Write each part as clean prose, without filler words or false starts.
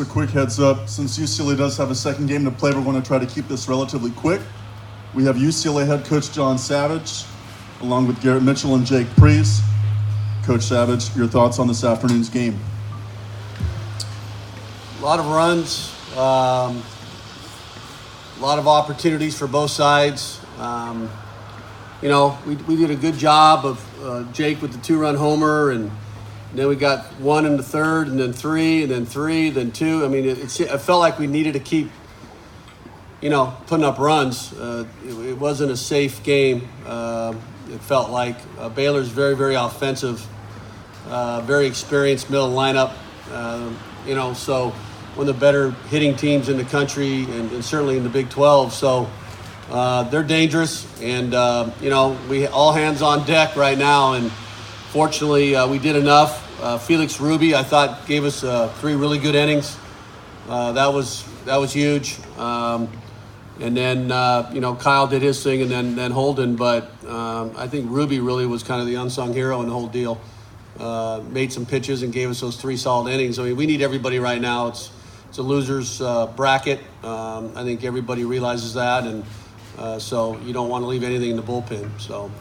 a quick heads up. Since UCLA does have a second game to play, we're going to try to keep this relatively quick. We have UCLA head coach John Savage, along with Garrett Mitchell and Jake Preece. Coach Savage, your thoughts on this afternoon's game? A lot of runs, a lot of opportunities for both sides. We did a good job of Jake with the 2-run homer, and then we got 1 in the third, and then 3, and then 3, then 2. I mean, it felt like we needed to keep, putting up runs. It wasn't a safe game. It felt like Baylor's very, very offensive, very experienced middle lineup. So one of the better hitting teams in the country, and certainly in the Big 12. So they're dangerous, and we all hands on deck right now. And fortunately, we did enough. Felix Ruby, I thought, gave us 3 really good innings. That was huge. And then Kyle did his thing, and then Holden. But I think Ruby really was kind of the unsung hero in the whole deal. Made some pitches and gave us those 3 solid innings. I mean, we need everybody right now. It's a loser's bracket. I think everybody realizes that, and so you don't want to leave anything in the bullpen. So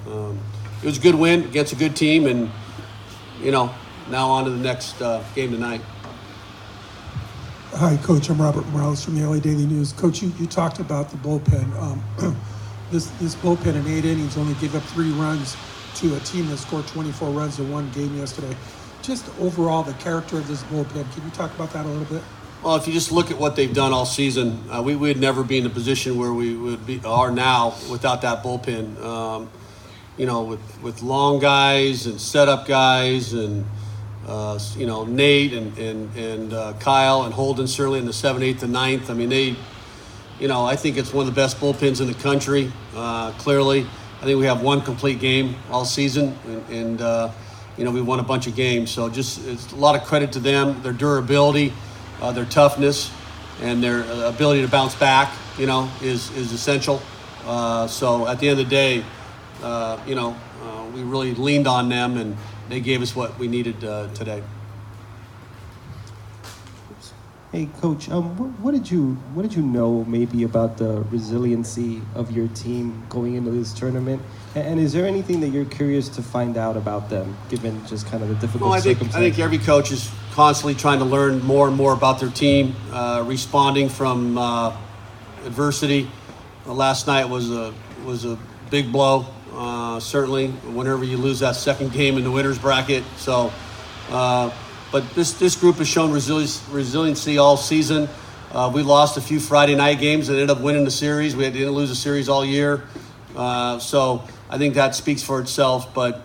it was a good win against a good team, and now on to the next game tonight. Hi, Coach. I'm Robert Morales from the LA Daily News. Coach, you talked about the bullpen. This bullpen in 8 innings only gave up 3 runs to a team that scored 24 runs in one game yesterday. Just overall, the character of this bullpen, can you talk about that a little bit? Well, if you just look at what they've done all season, we would never be in the position where we are now without that bullpen. With long guys and setup guys, and Nate and Kyle and Holden certainly in the 7th, 8th, and 9th. I mean, I think it's one of the best bullpens in the country. Clearly, I think we have 1 complete game all season, and we won a bunch of games. So it's a lot of credit to them, their durability, their toughness, and their ability to bounce back. Is essential. So at the end of the day, we really leaned on them, and they gave us what we needed today. Hey, Coach, what did you know maybe about the resiliency of your team going into this tournament? And is there anything that you're curious to find out about them, given just kind of the difficult circumstances? I think every coach is constantly trying to learn more and more about their team, responding from adversity. Last night was a big blow. Certainly, whenever you lose that second game in the winner's bracket. So, but this group has shown resiliency all season. We lost a few Friday night games and ended up winning the series. We didn't lose a series all year. So I think that speaks for itself. But,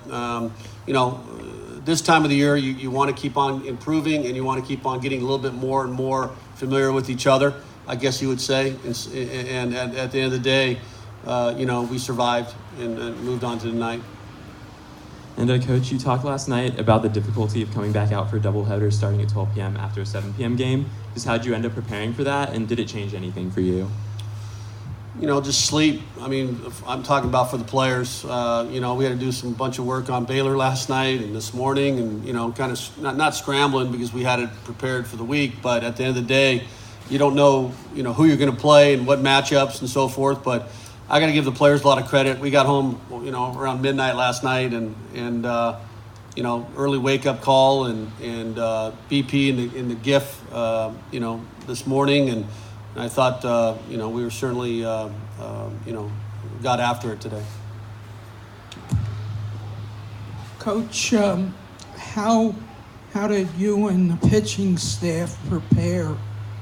this time of the year, you want to keep on improving, and you want to keep on getting a little bit more and more familiar with each other, I guess you would say. And at the end of the day, we survived and moved on to the night. And Coach, you talked last night about the difficulty of coming back out for a doubleheader starting at 12 p.m. after a 7 p.m. game. Just how'd you end up preparing for that, and did it change anything for you? Just sleep. I mean, I'm talking about for the players. We had to do some bunch of work on Baylor last night and this morning, and kind of not scrambling because we had it prepared for the week. But at the end of the day, you don't know who you're going to play and what matchups and so forth. But I got to give the players a lot of credit. We got home, around midnight last night, and early wake up call and BP in the GIF, this morning, and I thought, we were certainly, got after it today. Coach, how did you and the pitching staff prepare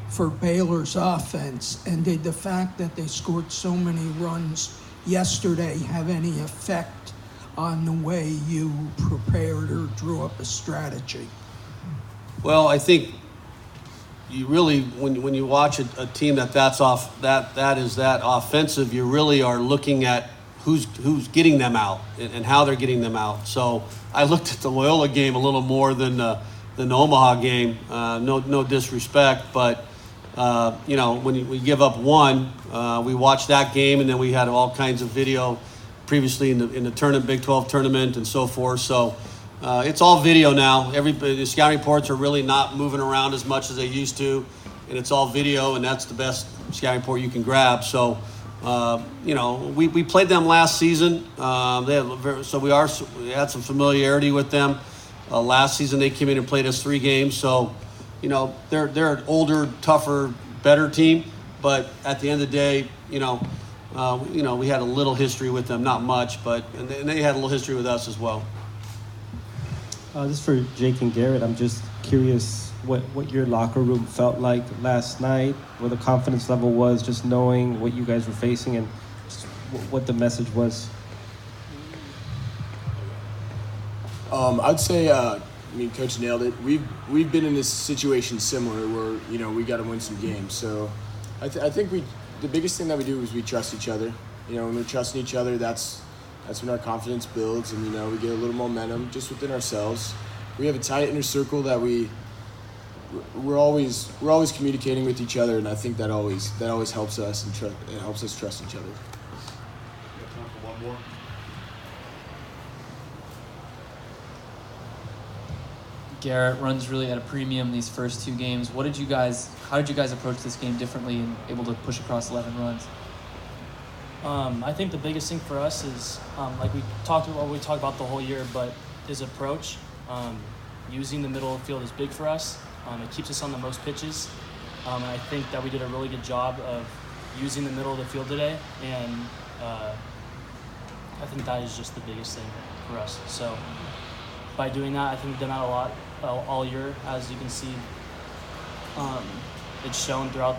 for Baylor's offense, and did the fact that they scored so many runs yesterday have any effect on the way you prepared or drew up a strategy? Well, I think you really, when you watch a team that is that offensive, you really are looking at who's getting them out and how they're getting them out. So I looked at the Loyola game a little more than the Omaha game. No disrespect, but when we give up 1, we watched that game, and then we had all kinds of video previously in the tournament, Big 12 tournament, and so forth. So it's all video now. The scouting reports are really not moving around as much as they used to, and it's all video, and that's the best scouting report you can grab. So, we played them last season. We had some familiarity with them. Last season they came in and played us 3 games. So, they're an older, tougher, better team. But at the end of the day, we had a little history with them, not much, and they had a little history with us as well. This is for Jake and Garrett. I'm just curious what your locker room felt like last night, what the confidence level was, just knowing what you guys were facing and just what the message was. I'd say, Coach nailed it. We've been in this situation similar where, we got to win some games. So I think the biggest thing that we do is we trust each other. When we're trusting each other, that's when our confidence builds, and we get a little momentum just within ourselves. We have a tight inner circle that we're always communicating with each other, and I think that always helps us and it helps us trust each other. We have time for one more. Garrett runs really at a premium these first 2 games. How did you guys approach this game differently and able to push across 11 runs? I think the biggest thing for us is, like we talked about the whole year, but his approach, using the middle of the field is big for us. It keeps us on the most pitches. And I think that we did a really good job of using the middle of the field today. And I think that is just the biggest thing for us. So by doing that, I think we've done that a lot all year. As you can see, it's shown throughout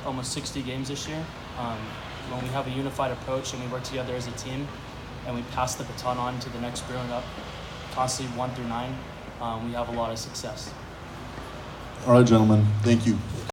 almost 60 games this year. When we have a unified approach and we work together as a team and we pass the baton on to the next growing up, constantly 1 through 9, we have a lot of success. All right, gentlemen. Thank you.